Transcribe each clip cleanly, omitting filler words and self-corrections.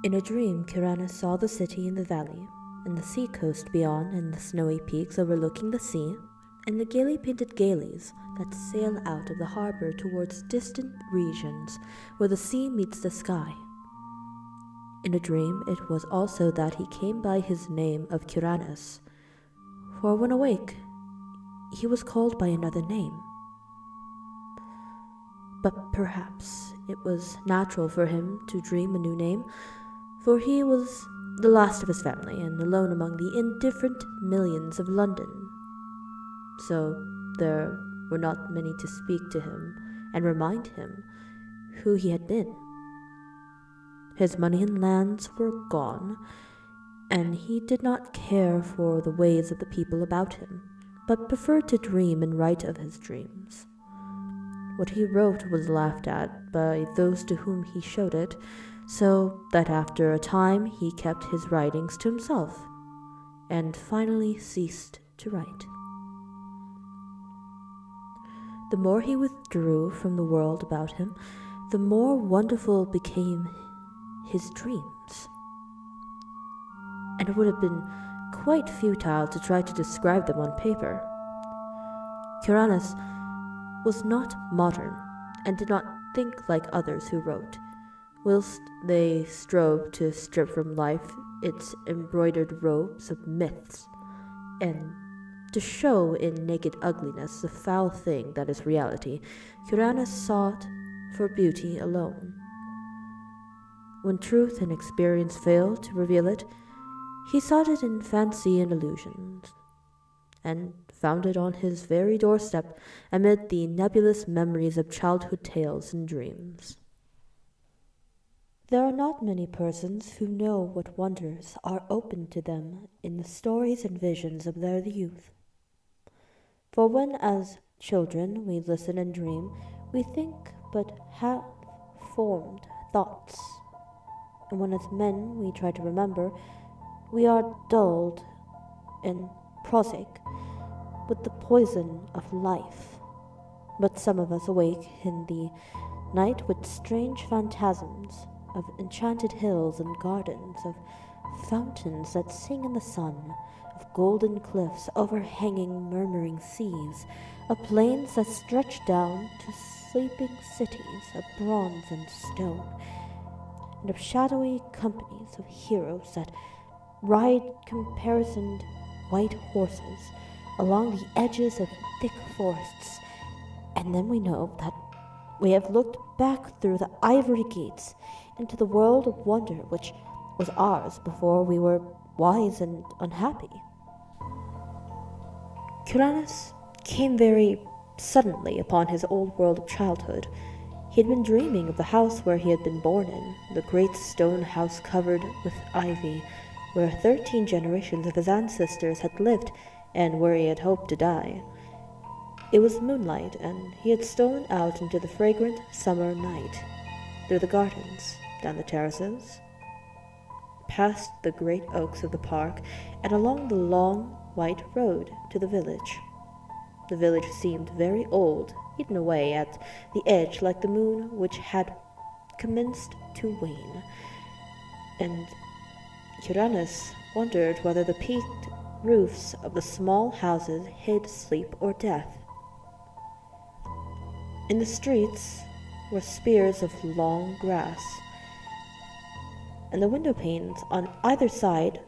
In a dream, Kiranis saw the city in the valley, and the sea coast beyond, and the snowy peaks overlooking the sea, and the gaily painted galleys that sail out of the harbor towards distant regions where the sea meets the sky. In a dream, it was also that he came by his name of Kiranis, for when awake, he was called by another name. But perhaps it was natural for him to dream a new name, for he was the last of his family and alone among the indifferent millions of London. So there were not many to speak to him and remind him who he had been. His money and lands were gone, and he did not care for the ways of the people about him, but preferred to dream and write of his dreams. What he wrote was laughed at by those to whom he showed it, so that after a time he kept his writings to himself, and finally ceased to write. The more he withdrew from the world about him, the more wonderful became his dreams. And it would have been quite futile to try to describe them on paper. Kiranis was not modern, and did not think like others who wrote, whilst they strove to strip from life its embroidered robes of myths, and to show in naked ugliness the foul thing that is reality. Kiranis sought for beauty alone. When truth and experience failed to reveal it, he sought it in fancy and illusions, and found it on his very doorstep amid the nebulous memories of childhood tales and dreams. There are not many persons who know what wonders are open to them in the stories and visions of their youth. For when as children we listen and dream, we think but half-formed thoughts, and when as men we try to remember, we are dulled and prosaic with the poison of life. But some of us awake in the night with strange phantasms of enchanted hills and gardens, of fountains that sing in the sun, of golden cliffs overhanging murmuring seas, of plains that stretch down to sleeping cities of bronze and stone, and of shadowy companies of heroes that ride caparisoned white horses along the edges of thick forests, and then we know that we have looked back through the ivory gates into the world of wonder which was ours before we were wise and unhappy. Kiranis came very suddenly upon his old world of childhood. He had been dreaming of the house where he had been born in, the great stone house covered with ivy, where 13 generations of his ancestors had lived, and where he had hoped to die. It was moonlight, and he had stolen out into the fragrant summer night, through the gardens, down the terraces, past the great oaks of the park, and along the long white road to the village. The village seemed very old, hidden away at the edge like the moon which had commenced to wane, and Kiranis wondered whether the peaked roofs of the small houses hid sleep or death. In the streets were spears of long grass, and the window panes on either side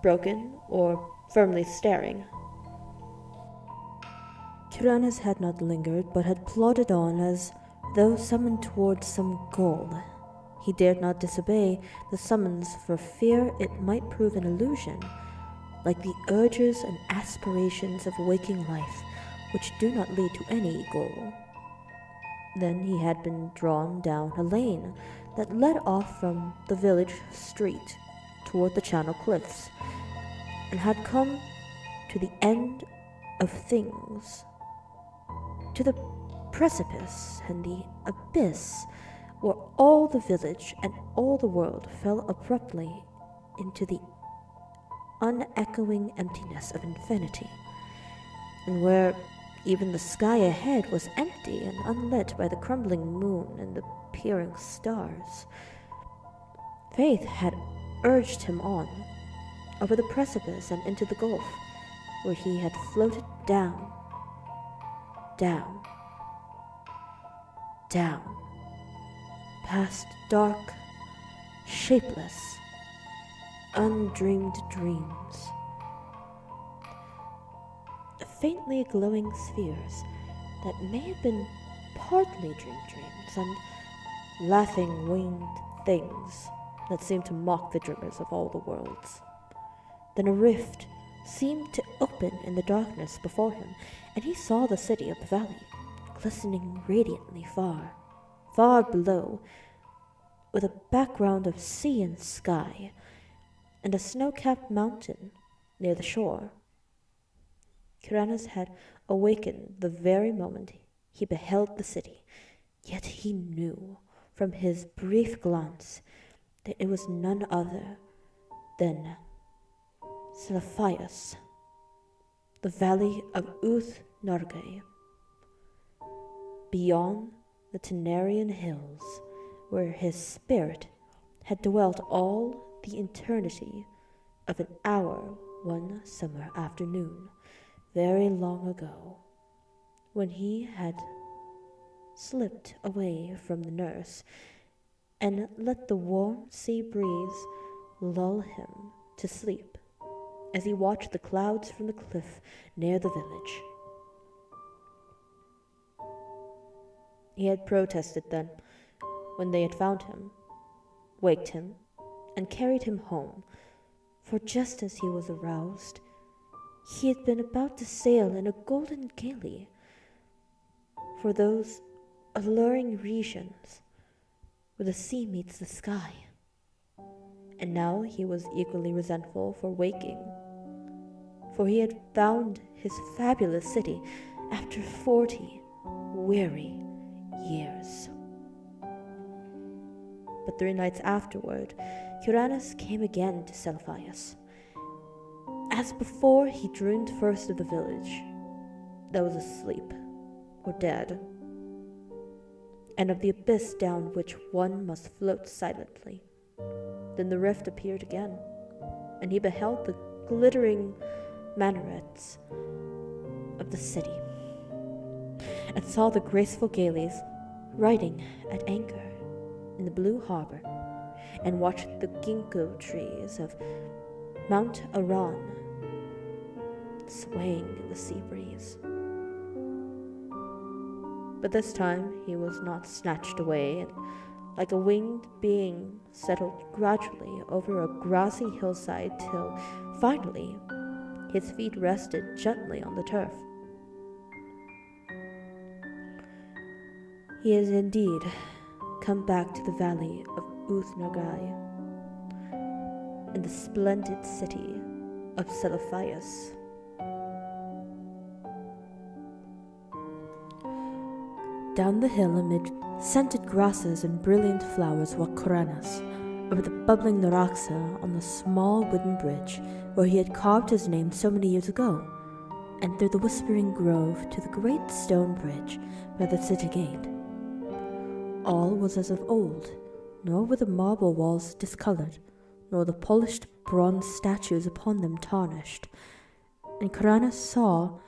broken or firmly staring. Kiranis had not lingered, but had plodded on as though summoned towards some goal. He dared not disobey the summons for fear it might prove an illusion, like the urges and aspirations of waking life, which do not lead to any goal. Then he had been drawn down a lane that led off from the village street toward the Channel Cliffs, and had come to the end of things, to the precipice and the abyss, where all the village and all the world fell abruptly into the unechoing emptiness of infinity, and where even the sky ahead was empty and unlit by the crumbling moon and the peering stars. Faith had urged him on, over the precipice and into the gulf, where he had floated down, down, down, past dark, shapeless, undreamed dreams. Faintly glowing spheres that may have been partly dreams and laughing winged things that seemed to mock the dreamers of all the worlds. Then a rift seemed to open in the darkness before him, and he saw the city of the valley, glistening radiantly far, far below, with a background of sea and sky, and a snow-capped mountain near the shore. Kuranes had awakened the very moment he beheld the city, yet he knew from his brief glance that it was none other than Celephais, the valley of Uth-Nargai, beyond the Tenarian hills, where his spirit had dwelt all the eternity of an hour one summer afternoon, very long ago, when he had slipped away from the nurse and let the warm sea breeze lull him to sleep as he watched the clouds from the cliff near the village. He had protested then, when they had found him, waked him, and carried him home, for just as he was aroused, he had been about to sail in a golden galley for those alluring regions where the sea meets the sky. And now he was equally resentful for waking, for he had found his fabulous city after 40 weary years. But 3 nights afterward, Kuranes came again to Celephais. As before, he dreamed first of the village that was asleep or dead, and of the abyss down which one must float silently. Then the rift appeared again, and he beheld the glittering minarets of the city, and saw the graceful galleys riding at anchor in the blue harbor, and watched the ginkgo trees of Mount Aran swaying in the sea breeze. But this time he was not snatched away, and like a winged being settled gradually over a grassy hillside till finally his feet rested gently on the turf. He is indeed come back to the valley of Uth-Nargai, in the splendid city of Celephais. Down the hill amid scented grasses and brilliant flowers walked Kuranes, over the bubbling Naraxa on the small wooden bridge where he had carved his name so many years ago, and through the whispering grove to the great stone bridge by the city gate. All was as of old, nor were the marble walls discolored, nor the polished bronze statues upon them tarnished, and Kuranes saw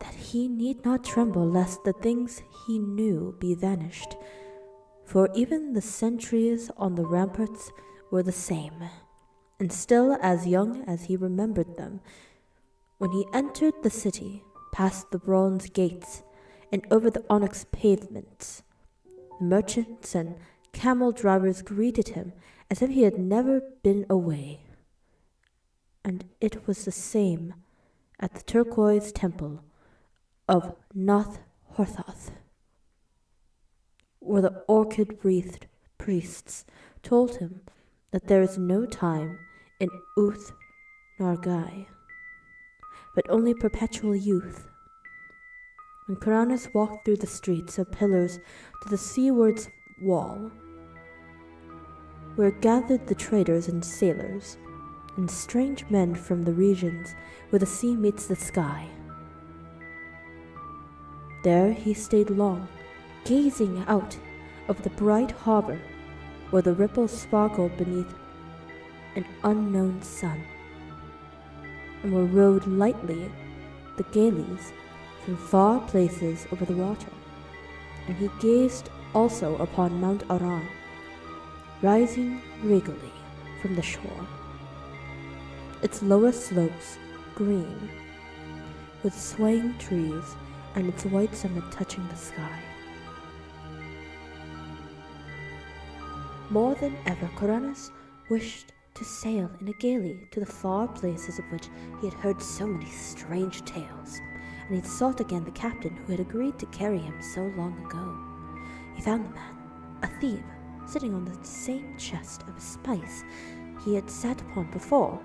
that he need not tremble lest the things he knew be vanished, for even the sentries on the ramparts were the same, and still as young as he remembered them, when he entered the city, past the bronze gates, and over the onyx pavements. The merchants and camel drivers greeted him as if he had never been away, and it was the same at the turquoise temple of Nath-Horthoth, where the orchid-wreathed priests told him that there is no time in Uth-Nargai, but only perpetual youth. When Kuranes walked through the streets of pillars to the seaward's wall, where gathered the traders and sailors, and strange men from the regions where the sea meets the sky, there he stayed long, gazing out over the bright harbor where the ripples sparkled beneath an unknown sun, and were rowed lightly the galeys from far places over the water. And he gazed also upon Mount Aran, rising regally from the shore, its lower slopes green, with swaying trees, and its white summit touching the sky. More than ever, Coronis wished to sail in a galley to the far places of which he had heard so many strange tales, and he had sought again the captain who had agreed to carry him so long ago. He found the man, a thief, sitting on the same chest of spice he had sat upon before,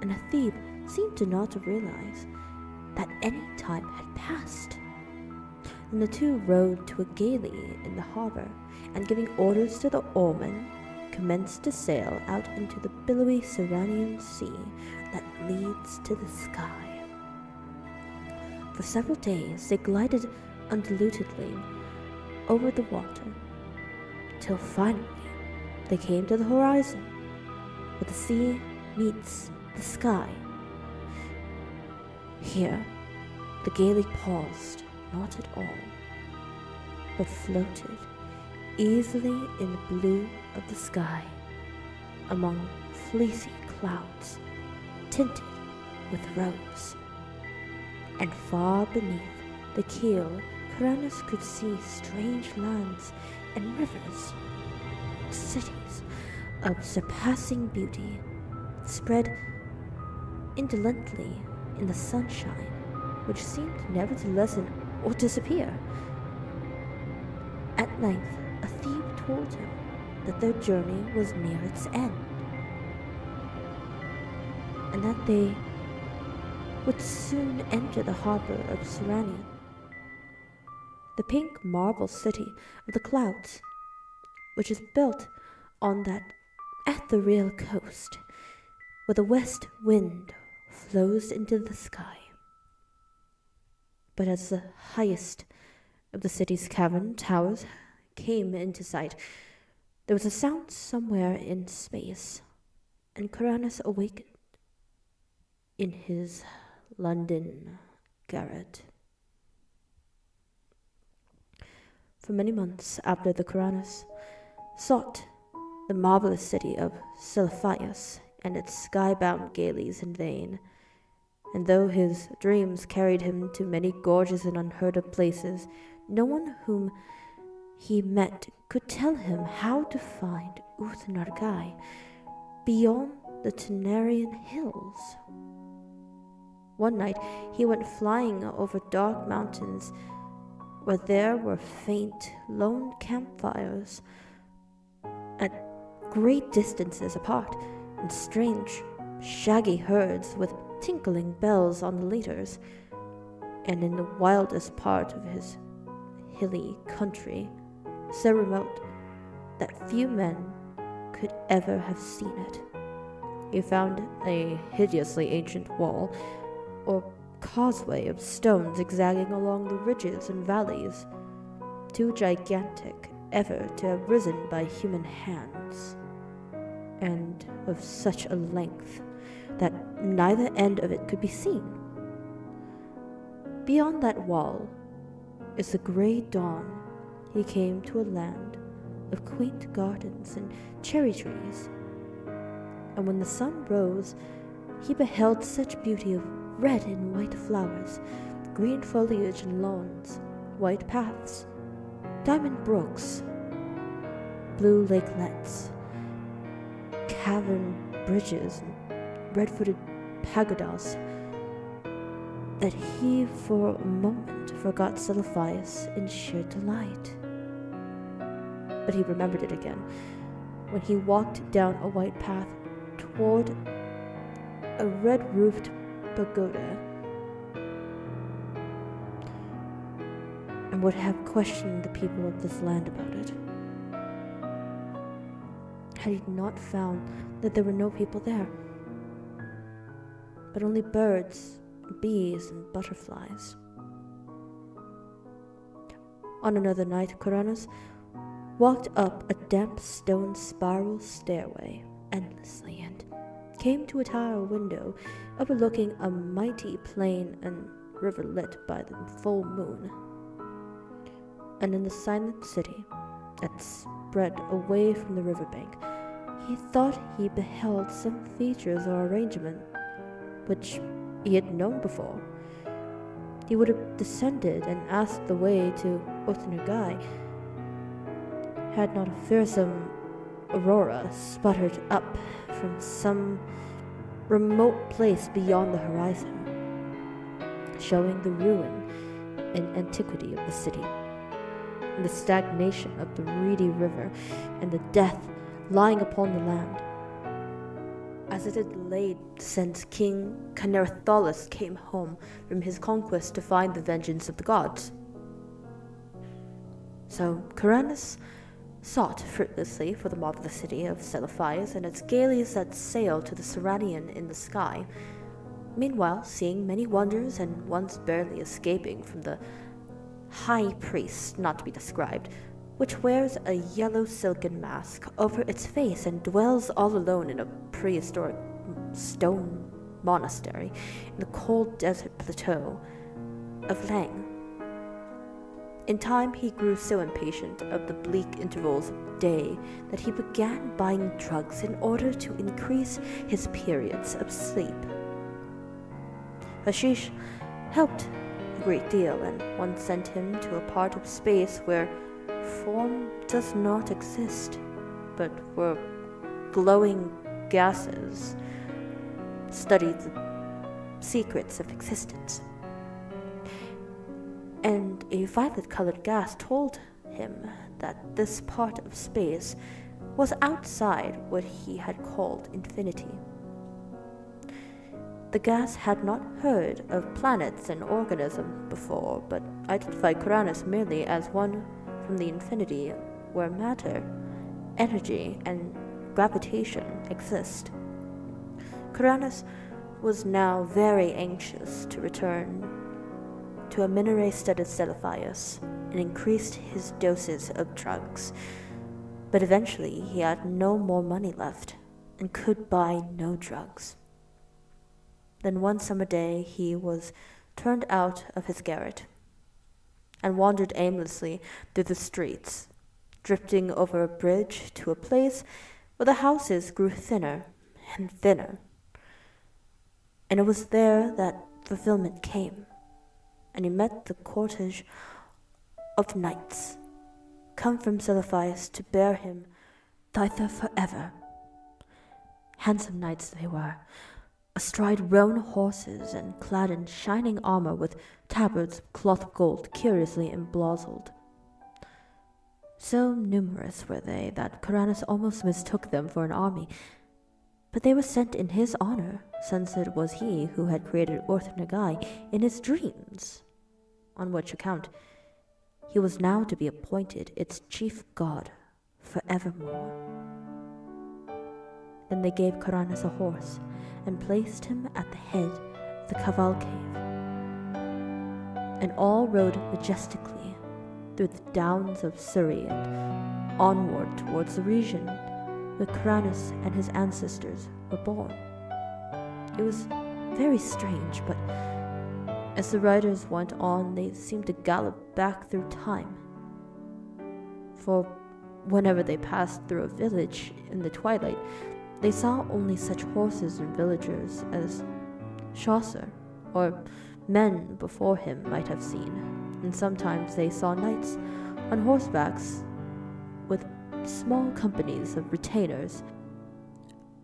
and a thief seemed to not to realize that any time had passed. And the two rowed to a galley in the harbor, and giving orders to the oarmen, commenced to sail out into the billowy Seranian sea that leads to the sky. For several days they glided undilutedly over the water, till finally they came to the horizon, where the sea meets the sky. Here the galley paused not at all, but floated easily in the blue of the sky, among fleecy clouds tinted with rose. And far beneath the keel, Coronis could see strange lands and rivers, cities of surpassing beauty, spread indolently in the sunshine, which seemed never to lessen or disappear. At length, a thief told him that their journey was near its end, and that they would soon enter the harbor of Seranian, the pink marble city of the clouds, which is built on that ethereal coast where the west wind flows into the sky. But as the highest of the city's cavern towers came into sight, there was a sound somewhere in space, and Coronis awakened in his London garret. For many months after the Coronis sought the marvelous city of Celephais and its sky-bound galleys in vain, and though his dreams carried him to many gorgeous and unheard-of places, no one whom he met could tell him how to find Uth-Nargai beyond the Tenarian hills. One night he went flying over dark mountains where there were faint, lone campfires at great distances apart, and strange, shaggy herds with tinkling bells on the leaders. And in the wildest part of his hilly country, so remote that few men could ever have seen it, he found a hideously ancient wall, or causeway of stone zigzagging along the ridges and valleys, too gigantic ever to have risen by human hands, and of such a length that neither end of it could be seen. Beyond that wall is the grey dawn. He came to a land of quaint gardens and cherry trees, and when the sun rose, he beheld such beauty of red and white flowers, green foliage and lawns, white paths, diamond brooks, blue lakelets, cavern bridges, and red-footed pagodas, that he for a moment forgot Celephais in sheer delight. But he remembered it again when he walked down a white path toward a red-roofed pagoda, and would have questioned the people of this land about it, had he not found that there were no people there, but only birds, bees, and butterflies. On another night, Coronis walked up a damp stone spiral stairway endlessly and came to a tower window overlooking a mighty plain and river lit by the full moon. And in the silent city that spread away from the riverbank, he thought he beheld some features or arrangement which he had known before. He would have descended and asked the way to Othnagai, had not a fearsome aurora sputtered up from some remote place beyond the horizon, showing the ruin and antiquity of the city, the stagnation of the reedy river, and the death lying upon the land, as it had laid since King Canertholus came home from his conquest to find the vengeance of the gods. So Coronis sought fruitlessly for the marvelous city of Celephais and its galleys that sailed to the Serenian in the sky, meanwhile seeing many wonders and once barely escaping from the high priest not to be described, which wears a yellow silken mask over its face and dwells all alone in a prehistoric stone monastery in the cold desert plateau of Lang. In time he grew so impatient of the bleak intervals of day that he began buying drugs in order to increase his periods of sleep. Hashish helped a great deal, and one sent him to a part of space where form does not exist, but where glowing gases studied the secrets of existence. And a violet-colored gas told him that this part of space was outside what he had called infinity. The gas had not heard of planets and organism before, but identified Coronis merely as one from the infinity where matter, energy, and gravitation exist. Coronis was now very anxious to return to a minaret-studded Celephais and increased his doses of drugs, but eventually he had no more money left and could buy no drugs. Then one summer day he was turned out of his garret and wandered aimlessly through the streets, drifting over a bridge to a place where the houses grew thinner and thinner. And it was there that fulfillment came, and he met the cortege of knights, come from Celephais to bear him thither forever. Handsome knights they were, astride roan horses and clad in shining armor with tabards of cloth of gold curiously emblazoned. So numerous were they that Coronis almost mistook them for an army, but they were sent in his honor, since it was he who had created Orth-Nagai in his dreams, on which account he was now to be appointed its chief god forevermore. Then they gave Coronis a horse and placed him at the head of the cavalcade, and all rode majestically through the downs of Surrey and onward towards the region where Coronis and his ancestors were born. It was very strange, but as the riders went on, they seemed to gallop back through time. For whenever they passed through a village in the twilight, they saw only such horses and villagers as Chaucer or men before him might have seen, and sometimes they saw knights on horsebacks with small companies of retainers.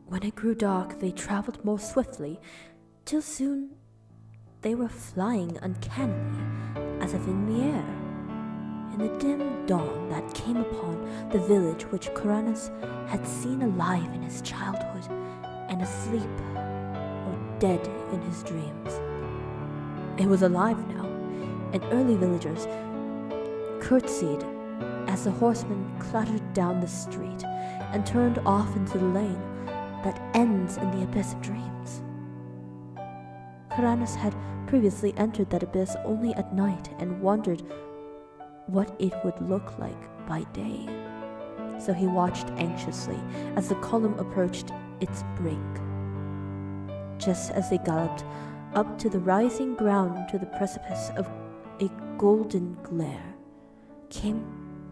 When it grew dark, they traveled more swiftly, till soon they were flying uncannily, as if in the air. In the dim dawn that came upon the village which Coronis had seen alive in his childhood, and asleep or dead in his dreams, it was alive now, and early villagers curtsied as the horsemen clattered down the street and turned off into the lane that ends in the abyss of dreams. Coronis had previously entered that abyss only at night and wondered what it would look like by day. so he watched anxiously as the column approached its brink. Just as they galloped up to the rising ground to the precipice of a golden glare came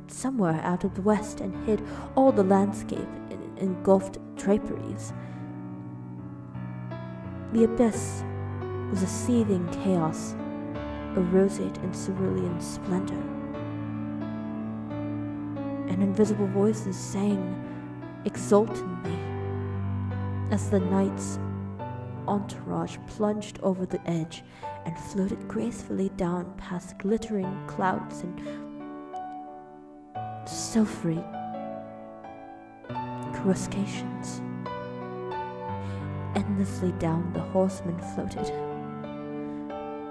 somewhere out of the west and hid all the landscape in engulfed draperies. The abyss was a seething chaos of roseate and cerulean splendor, and invisible voices sang exultantly as the knight's entourage plunged over the edge and floated gracefully down past glittering clouds and silvery coruscations. Endlessly down the horsemen floated,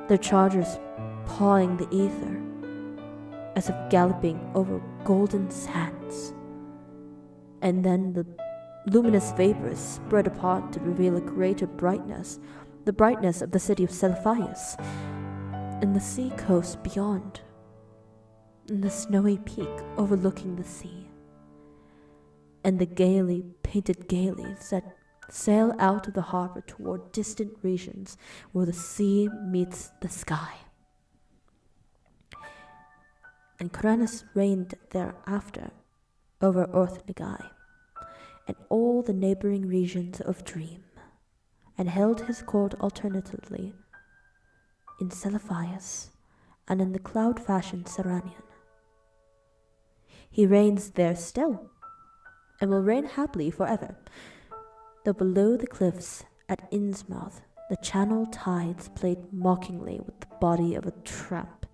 their chargers pawing the ether as if galloping over golden sands. And then the luminous vapors spread apart to reveal a greater brightness, the brightness of the city of Celephais, and the sea coast beyond, and the snowy peak overlooking the sea, and the gaily painted galleys that sail out of the harbor toward distant regions where the sea meets the sky. And Cronus reigned thereafter over Orth-Nagai and all the neighboring regions of Dream, and held his court alternately in Celephais and in the cloud-fashioned Seranian. He reigns there still, and will reign happily forever, though below the cliffs at Innsmouth the channel tides played mockingly with the body of a tramp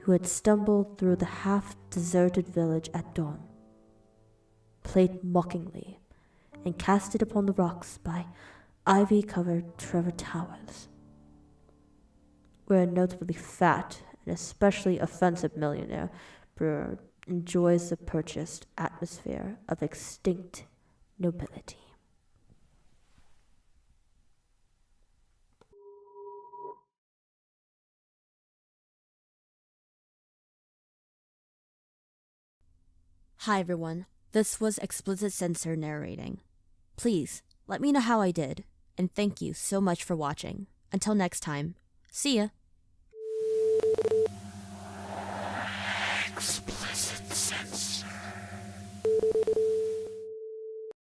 who had stumbled through the half-deserted village at dawn, played mockingly, and cast it upon the rocks by ivy-covered Trevor Towers, where a notably fat and especially offensive millionaire brewer enjoys the purchased atmosphere of extinct nobility. Hi everyone, this was explicit censor narrating. Please, let me know how I did, and thank you so much for watching. Until next time, see ya!